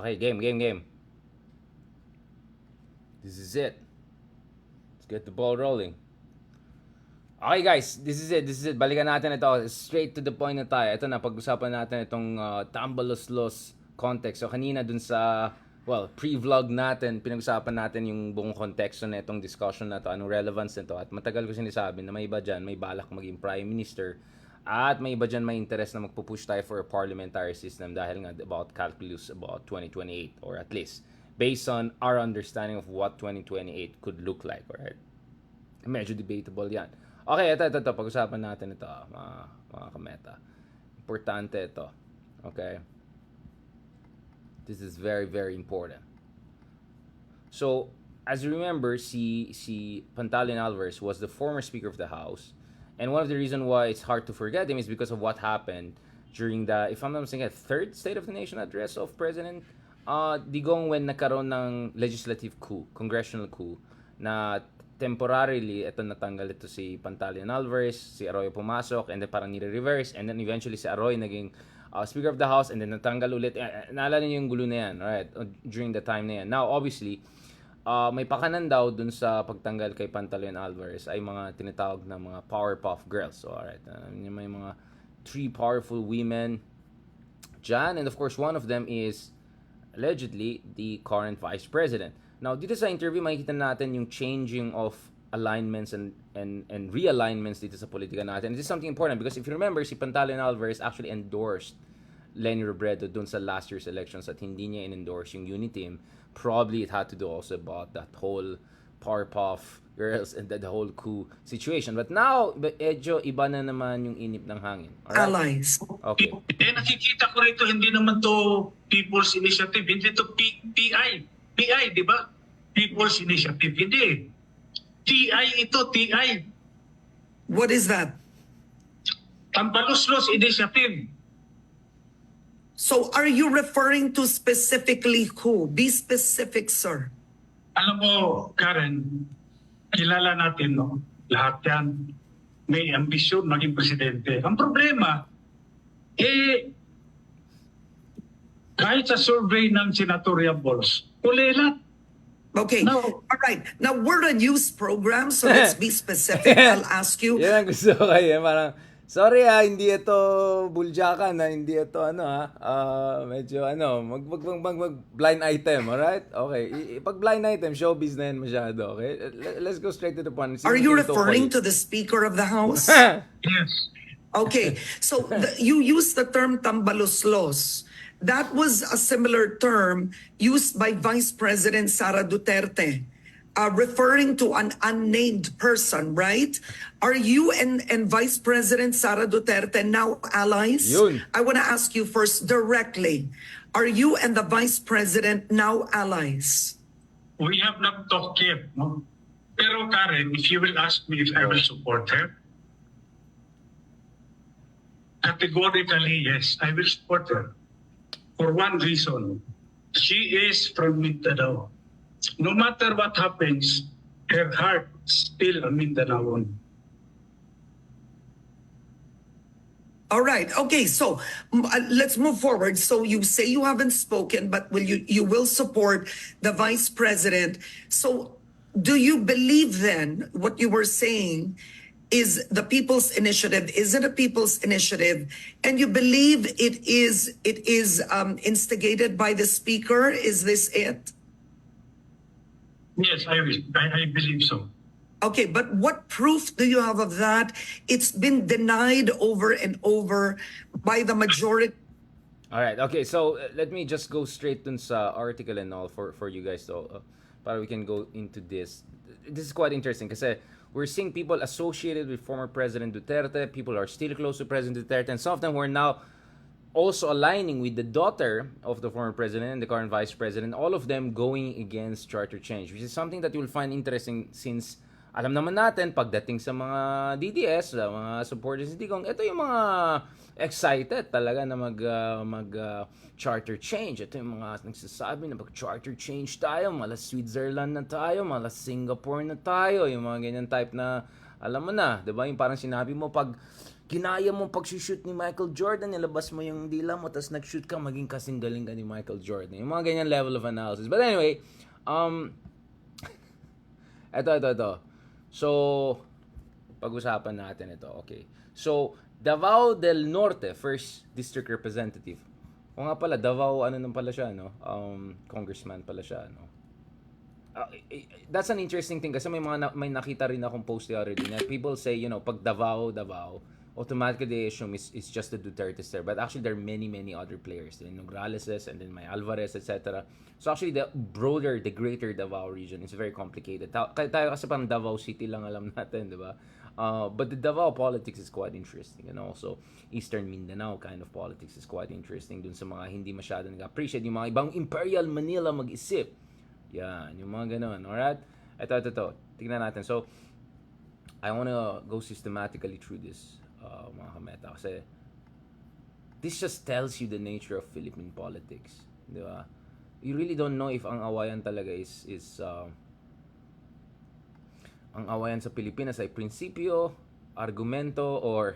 Okay, game. This is it. Let's get the ball rolling. Okay guys, this is it. Balikan natin ito. Straight to the point na tayo. Ito na, pag-usapan natin itong Tambaloslos context. So kanina dun sa, pre-vlog natin, pinag-usapan natin yung buong konteksto na itong discussion na to, anong relevance nito. At matagal ko sinasabi na may iba dyan, may balak maging prime minister. At may iba dyan may interest na magpupush tayo for a parliamentary system dahil nga about calculus about 2028 or at least based on our understanding of what 2028 could look like, alright? Medyo debatable yan. Okay, ito. Pag-usapan natin ito, mga kameta. Importante ito. Okay? This is very, very important. So, as you remember, si Alvarez was the former Speaker of the House. And one of the reasons why it's hard to forget him is because of what happened during the, if I'm not mistaken, third State of the Nation address of President Digong when nagkaroon ng legislative coup, congressional coup, na temporarily, natanggal ito si Pantaleon Alvarez, si Arroyo pumasok, and then parang nire-reverse, and then eventually si Arroyo naging Speaker of the House, and then natanggal ulit. Naalala niyo yung gulo na yan, right? During the time na yan. Now, obviously, may pakanan daw dun sa pagtanggal kay Pantaleon Alvarez ay mga tinatawag na mga Powerpuff Girls. So, alright, may mga 3 powerful women dyan, and of course, one of them is allegedly the current Vice President. Now, dito sa interview, makikita natin yung changing of alignments and realignments dito sa politika natin. This is something important because if you remember, si Pantaleon Alvarez actually endorsed Leni Robredo dun sa last year's elections at hindi niya in-endorse yung Uniteam. Probably it had to do also about that whole Powerpuff Girls and the whole coup situation. But now, medyo iba na naman yung inip ng hangin. Alright? Allies. Okay. Nakikita ko rito, hindi naman to People's Initiative, hindi to PI, di ba? People's Initiative, hindi. TI ito, TI. What is that? Tambaloslos Initiative. So are you referring to specifically who? Be specific, sir. Alam mo, Karen, kilala natin, no? Lahat yan may ambisyon maging presidente. Ang problema, kahit sa survey ng senatorial balls, kulelat. Okay. No. All right. Now, we're a news program, so let's be specific. I'll ask you. Yan ang gusto ko kayo. Parang, sorry hindi ito buljakan hindi ito medyo mag blind item, alright? Okay. Pag blind item, showbiz na yan masyado, okay? Let's go straight to the point. Are you referring to the Speaker of the House? Yes. Okay. So you used the term tambaloslos. That was a similar term used by Vice President Sara Duterte, referring to an unnamed person, right? Are you and Vice President Sara Duterte now allies? Yun. I want to ask you first directly. Are you and the Vice President now allies? We have not talked yet, no? Pero Karen, if you will ask me if I will support her, categorically, yes, I will support her. For one reason, she is from Mindanao. No matter what happens, her heart still a Mindanaon. All right. Okay. So let's move forward. So you say you haven't spoken, but you will support the Vice President. So do you believe then what you were saying is the People's Initiative? Is it a People's Initiative? And you believe it is instigated by the Speaker? Is this it? Yes, I believe so. Okay, but what proof do you have of that? It's been denied over and over by the majority. All right. Okay. So let me just go straight dun sa article and all for you guys, so para we can go into this. This is quite interesting kasi we're seeing people associated with former President Duterte. People are still close to President Duterte, and some of them were now also aligning with the daughter of the former president and the current vice president. All of them going against charter change, which is something that you will find interesting since alam naman natin pagdating sa mga DDS, sa mga supporters ni Digong, ito yung mga excited talaga na mag charter change. Ito yung mga nagsasabi na mag-charter change tayo, mala Switzerland na tayo, mala Singapore na tayo, yung mga ganyan type na, alam mo na, 'di ba? Yung parang sinabi mo pag ginaya mo pag-shoot ni Michael Jordan, nilabas mo yung dila mo, tapos nag-shoot ka, maging kasing galing ka ni Michael Jordan. Yung mga ganyan level of analysis. But anyway, ito. So, pag-usapan natin ito. Okay. So, Davao del Norte, first district representative. O nga pala, Davao, ano nang pala siya, no? Congressman pala siya, no? That's an interesting thing kasi may nakita rin akong post the other day na people say, pag Davao, automatically the assume is just the Duterte's there. But actually, there are many other players. Then Nograles and then may Alvarez, etc. So actually, the greater Davao region is very complicated. Tayo kasi pang Davao City lang alam natin, di ba? But the Davao politics is quite interesting. And also, Eastern Mindanao kind of politics is quite interesting dun sa mga hindi masyado nag-appreciate. Yung mga ibang Imperial Manila mag-isip. Yan, yung mga ganon. Alright? Ito. Tignan natin. So, I wanna go systematically through this, mga kameta. Kasi, this just tells you the nature of Philippine politics. Di ba? You really don't know if ang awayan talaga is ang awayan sa Pilipinas ay prinsipyo, argumento, or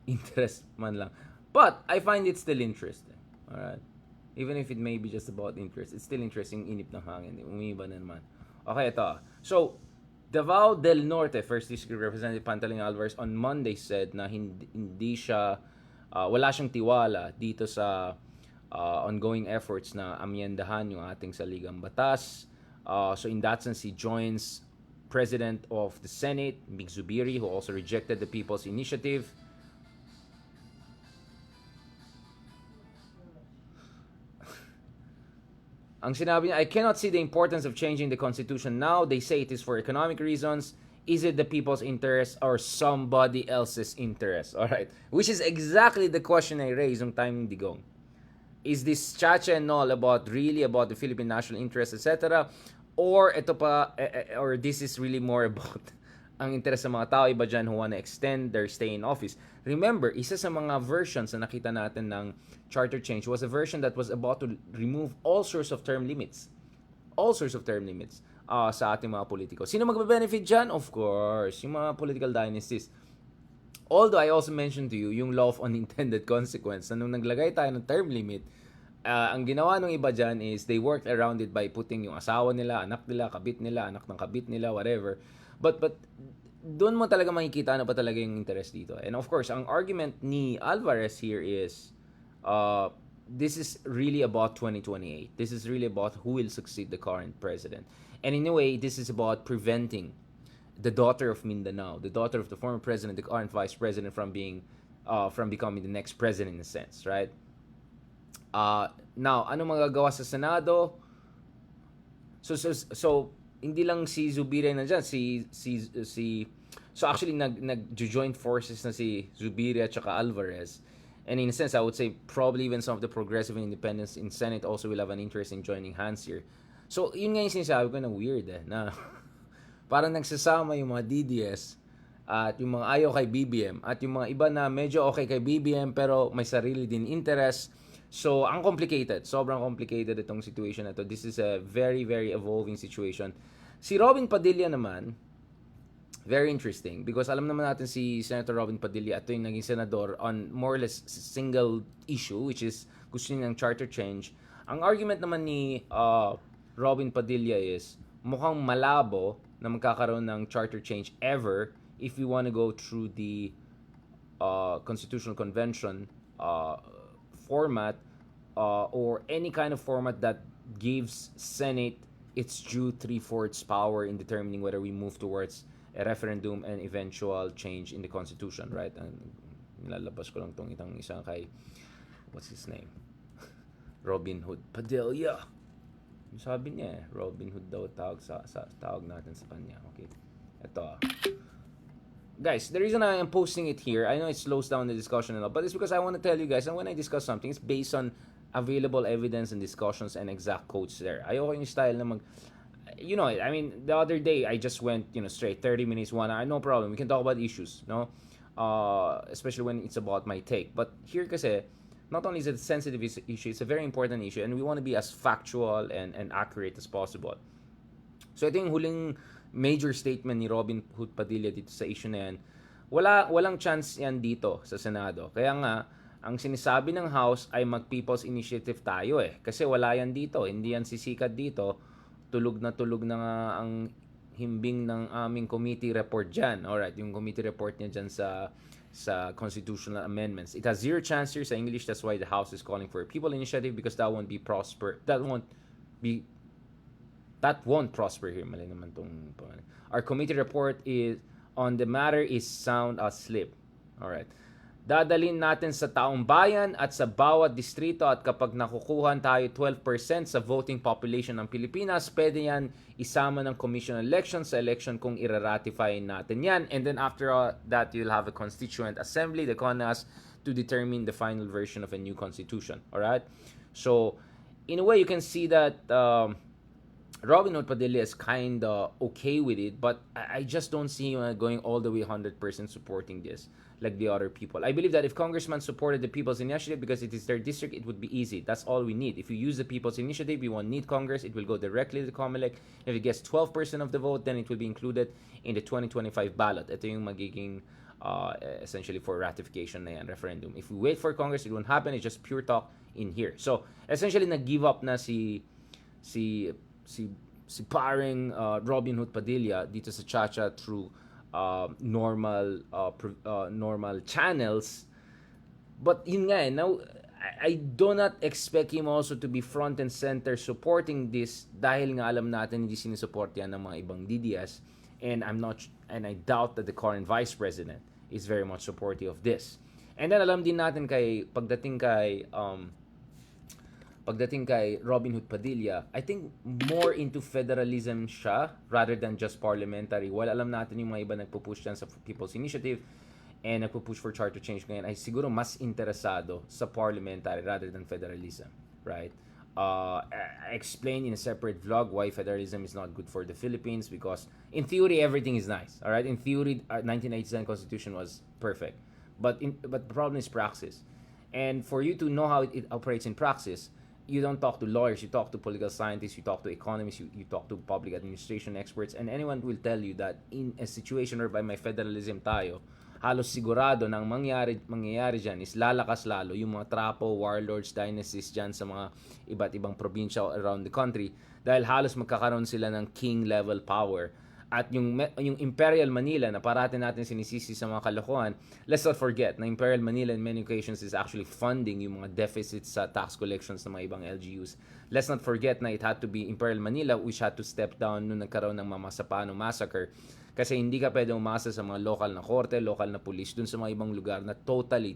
interest man lang. But, I find it still interesting. Alright? Even if it may be just about interest, it's still interesting. Inip ng hangin. Umiiba na naman. Okay, ito. So, Davao del Norte, First District Representative Pantaling Alvarez on Monday said na hindi siya, wala siyang tiwala dito sa ongoing efforts na amyendahan yung ating saligang batas. So, in that sense, he joins President of the Senate, Mig Zubiri, who also rejected the People's Initiative. Ang sinabi niya, I cannot see the importance of changing the Constitution now. They say it is for economic reasons. Is it the people's interest or somebody else's interest? Alright. Which is exactly the question I raised on time Digong. Is this chacha and all really about the Philippine national interest, etc.? Or or this is really more about ang interes ng mga tao iba dyan who wanna extend their stay in office. Remember, isa sa mga versions na nakita natin ng charter change was a version that was about to remove all sorts of term limits. All sorts of term limits sa ating mga politiko. Sino magbe-benefit dyan? Of course, yung mga political dynasties. Although I also mentioned to you yung law of unintended consequence na nung naglagay tayo ng term limit, ang ginawa ng iba dyan is they worked around it by putting yung asawa nila, anak nila, kabit nila, anak ng kabit nila, whatever. But doon mo talaga makikita ano pa talaga yung interest dito. And of course, ang argument ni Alvarez here is this is really about 2028. This is really about who will succeed the current president. And in a way, this is about preventing the daughter of Mindanao, the daughter of the former president, the current vice president from becoming the next president in a sense, right? Now, ano magagawa sa Senado? So hindi lang si Zubiri na dyan, so actually nag-joint forces na si Zubiri at saka Alvarez. And in a sense, I would say probably even some of the progressive and independents in Senate also will have an interest in joining hands here. So, yun nga yung sinasabi ko na weird na parang nagsasama yung mga DDS at yung mga ayaw kay BBM at yung mga iba na medyo okay kay BBM pero may sarili din interest. So, ang complicated. Sobrang complicated itong situation na to. This is a very evolving situation. Si Robin Padilla naman, very interesting because alam naman natin si Senator Robin Padilla ito yung naging senador on more or less single issue which is gusto niya ng charter change. Ang argument naman ni Robin Padilla is mukhang malabo na magkakaroon ng charter change ever if we want to go through the Constitutional Convention format or any kind of format that gives Senate its due 3/4 power in determining whether we move towards a referendum and eventual change in the Constitution, right? And nilalabas ko lang tong isang kay, what's his name? Robin Hood Padilla. Sabi niya Robin Hood daw tawag natin sa kanya. Okay. Ito. Guys, the reason I am posting it here, I know it slows down the discussion a lot, but it's because I want to tell you guys, and when I discuss something, it's based on available evidence and discussions and exact quotes there. Ayoko yung style na I mean, the other day, I just went, straight 30 minutes, 1 hour, no problem. We can talk about issues, no? Especially when it's about my take. But here kasi, not only is it a sensitive issue, it's a very important issue, and we want to be as factual and accurate as possible. So ito yung huling major statement ni Robin Hood Padilla dito sa issue na yan. walang chance yan dito sa Senado. Kaya nga, ang sinasabi ng House ay mag-People's Initiative tayo eh. Kasi wala yan dito. Hindi yan sisikat dito. Tulog na nga ang himbing ng aming committee report dyan. Alright, yung committee report niya dyan sa constitutional amendments. It has zero chance here sa English. That's why the House is calling for a people initiative because that won't prosper here. Mali naman tong pangalan. Our committee report is on the matter is sound asleep. Alright. Dadalhin natin sa taong bayan at sa bawat distrito at kapag nakukuhan tayo 12% sa voting population ng Pilipinas, pwede yan isama ng Commission on Elections sa election kung iraratify natin yan. And then after that, you'll have a Constituent Assembly, the CONAS, to determine the final version of a new constitution. Alright? So, in a way, you can see that Robin Hood Padilla is kind of okay with it, but I just don't see him going all the way 100% supporting this like the other people. I believe that if congressmen supported the People's Initiative because it is their district, it would be easy. That's all we need. If you use the People's Initiative, we won't need Congress. It will go directly to the COMELEC. If it gets 12% of the vote, then it will be included in the 2025 ballot. Ito yung magiging essentially for ratification na yan, referendum. If we wait for Congress, it won't happen. It's just pure talk in here. So, essentially, nag-give up na si paring Robin Hood Padilla dito sa Chacha through normal channels. But yun nga now I do not expect him also to be front and center supporting this dahil nga alam natin hindi sinusupport yan ng mga ibang DDS, and I doubt that the current Vice President is very much supportive of this. And then alam din natin pagdating kay Robin Hood Padilla, I think more into federalism siya rather than just parliamentary. While alam natin yung mga iba nagpo-push dyan sa People's Initiative and nagpo-push for charter change ngayon, ay siguro mas interesado sa parliamentary rather than federalism, right? I explained in a separate vlog why federalism is not good for the Philippines because in theory everything is nice, all right? In theory, 1987 Constitution was perfect, but the problem is praxis. And for you to know how it operates in praxis, you don't talk to lawyers, you talk to political scientists, you talk to economists, you talk to public administration experts, and anyone will tell you that in a situation whereby may federalism tayo, halos sigurado nang mangyayari dyan is lalakas lalo yung mga trapo, warlords, dynasties dyan sa mga iba't ibang probinsya around the country dahil halos magkakaroon sila ng king level power. At yung Imperial Manila na parati natin sinisisi sa mga kalokohan, let's not forget na Imperial Manila in many occasions is actually funding yung mga deficits sa tax collections ng mga ibang LGUs. Let's not forget na it had to be Imperial Manila which had to step down nung nagkaroon ng Mamasapano massacre kasi hindi ka pwede umasa sa mga local na korte, local na police dun sa mga ibang lugar na totally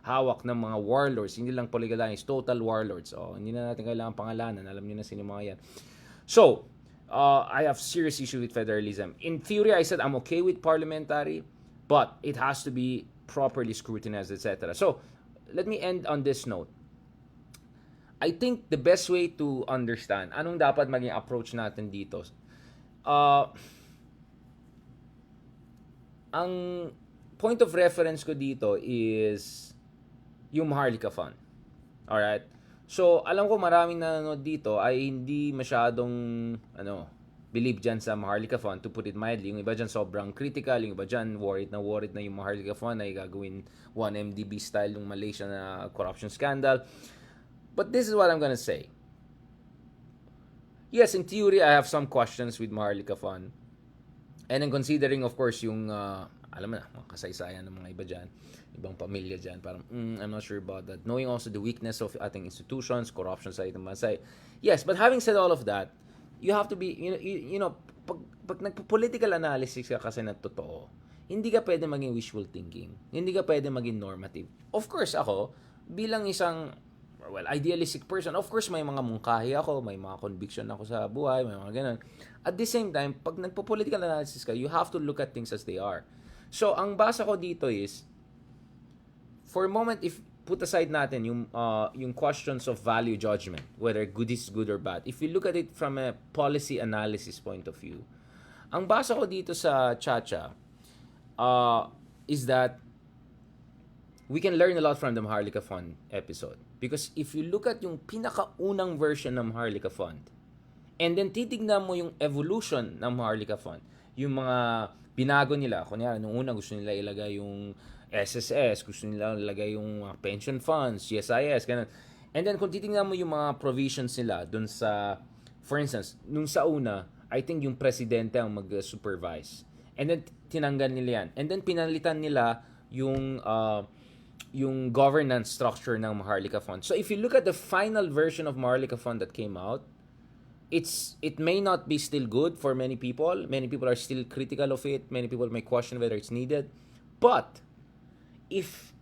hawak ng mga warlords, hindi lang political lines, total warlords. Hindi na natin kailangan pangalanan, alam niyo na sino mga yan. So, I have serious issue with federalism. In theory, I said I'm okay with parliamentary, but it has to be properly scrutinized, etc. So, let me end on this note. I think the best way to understand anong dapat maging approach natin dito, ang point of reference ko dito is yung Maharlika Fund. Alright? So, alam ko maraming nanonood dito ay hindi masyadong believe dyan sa Maharlika Fund, to put it mildly. Yung iba dyan sobrang critical, yung iba dyan worried na yung Maharlika Fund ay gagawin 1MDB style yung Malaysia na corruption scandal. But this is what I'm gonna say. Yes, in theory, I have some questions with Maharlika Fund. And then considering, of course, yung, alam mo na, mga kasaysayan ng mga iba dyan, ibang pamilya dyan, parang, I'm not sure about that. Knowing also the weakness of ating institutions, corruption sa itong bansa. Yes, but having said all of that, you have to be, pag nagpo-political analysis ka kasi na totoo, hindi ka pwede maging wishful thinking. Hindi ka pwede maging normative. Of course, ako, bilang isang, idealistic person, of course, may mga mungkahi ako, may mga conviction ako sa buhay, may mga ganun. At the same time, pag nagpo-political analysis ka, you have to look at things as they are. So, ang basa ko dito is, for a moment, if put aside natin yung questions of value judgment, whether good is good or bad, if you look at it from a policy analysis point of view, ang basa ko dito sa Chacha is that we can learn a lot from the Maharlika Fund episode. Because if you look at yung pinakaunang version ng Maharlika Fund, and then titignan mo yung evolution ng Maharlika Fund, yung mga binago nila. Kunyari, nung una gusto nila ilagay yung SSS, gusto nila ilagay yung pension funds, GSIS, ganun. And then, kung titingnan mo yung mga provisions nila dun sa, for instance, nung sa una, I think yung presidente ang mag-supervise. And then, tinanggal nila yan. And then, pinalitan nila yung governance structure ng Maharlika Fund. So, if you look at the final version of Maharlika Fund that came out, it may not be still good for many people. Many people are still critical of it. Many people may question whether it's needed. But if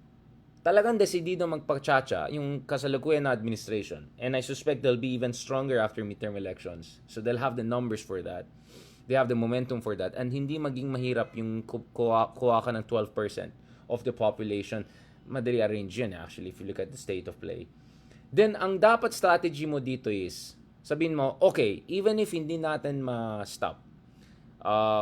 talagang decidido magpachacha yung kasalukuyan na administration, and I suspect they'll be even stronger after midterm elections. So they'll have the numbers for that. They have the momentum for that. And hindi maging mahirap yung kuha ka ng 12% of the population. Madali arrange yan actually if you look at the state of play. Then ang dapat strategy mo dito is sabihin mo, okay, even if hindi natin ma-stop,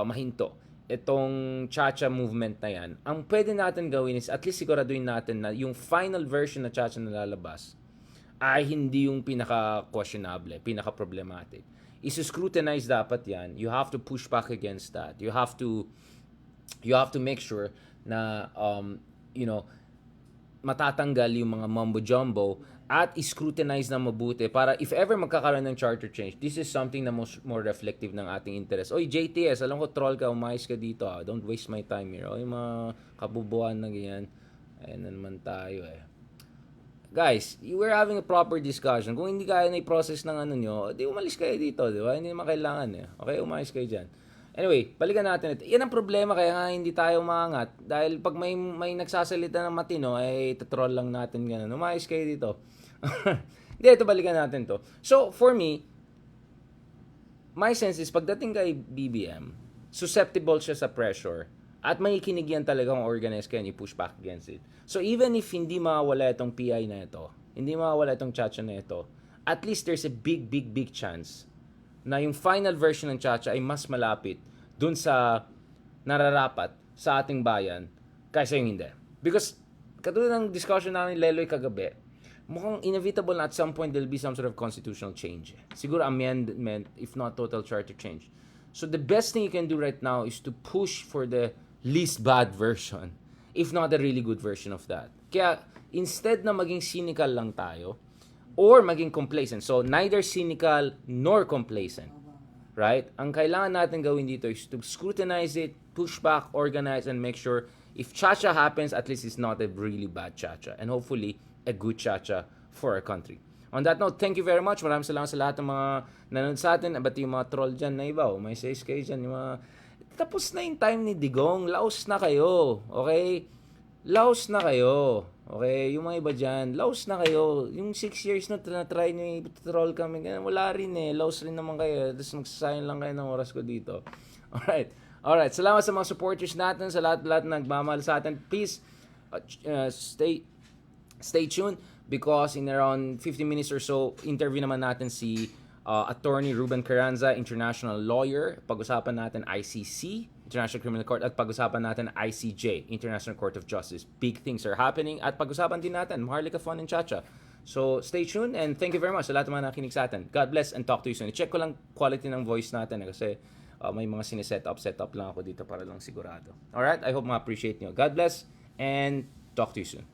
mahinto, itong Chacha movement na yan, ang pwede natin gawin is at least siguraduhin natin na yung final version na Chacha na lalabas ay hindi yung pinaka-questionable, pinaka-problematic. Is-scrutinize dapat yan. You have to push back against that. You have to make sure na, matatanggal yung mga mumbo-jumbo at scrutinize na mabuti para if ever magkakaroon ng charter change, this is something na more reflective ng ating interest. Oy, JTS, alam ko troll ka, umayos ka dito. Don't waste my time here. Oy, mga kabubuan na ganyan. Ayan na naman tayo eh. Guys, we're having a proper discussion. Kung hindi kaya na i-process ng ano nyo, di umalis kayo dito, di ba? Hindi naman kailangan eh. Okay, umayos kayo dyan. Anyway, balikan natin ito. Yan ang problema kaya nga hindi tayo umangat. Dahil pag may nagsasalita ng matino, ay tatroll lang natin ganun. Umayos kayo dito. Hindi, ito balikan natin to. So, for me, my sense is, pagdating kay BBM, susceptible siya sa pressure at may kinig yan talagang organized kaya you push back against it. So, even if hindi mawala itong PI na ito, hindi mawala itong Chacha na ito, at least there's a big chance na yung final version ng Chacha ay mas malapit dun sa nararapat sa ating bayan kaysa yung hindi. Because, katulad ng discussion namin Leloy kagabi, mukhang inevitable na at some point there'll be some sort of constitutional change. Siguro amendment, if not total charter change. So the best thing you can do right now is to push for the least bad version, if not a really good version of that. Kaya, instead na maging cynical lang tayo, or maging complacent. So, neither cynical nor complacent. Right? Ang kailangan natin gawin dito is to scrutinize it, push back, organize, and make sure if Chacha happens, at least it's not a really bad Chacha. And hopefully, a good Chacha for our country. On that note, thank you very much. Maraming salamat sa lahat ng mga nanonood sa atin. Ba't yung mga troll dyan na iba? May says kayo dyan. Yung mga... Tapos na yung time ni Digong. Laos na kayo. Okay? Laos na kayo. Okay? Yung mga iba dyan, laos na kayo. Yung 6 years na try nyo i-troll kami, wala rin eh. Laos rin naman kayo. Tapos magsasayang lang kayo ng oras ko dito. Alright. Salamat sa mga supporters natin, sa lahat na nagmamahal sa atin. Please, stay tuned because in around 15 minutes or so, interview naman natin si Attorney Ruben Carranza, international lawyer. Pag-usapan natin ICC, International Criminal Court, at pag-usapan natin ICJ, International Court of Justice. Big things are happening at pag-usapan din natin Maharlika Fund and Chacha. So, stay tuned and thank you very much sa lahat ng mga nakinig sa atin. God bless and talk to you soon. I-check ko lang quality ng voice natin kasi may mga set up lang ako dito para lang sigurado. Alright? I hope ma-appreciate nyo. God bless and talk to you soon.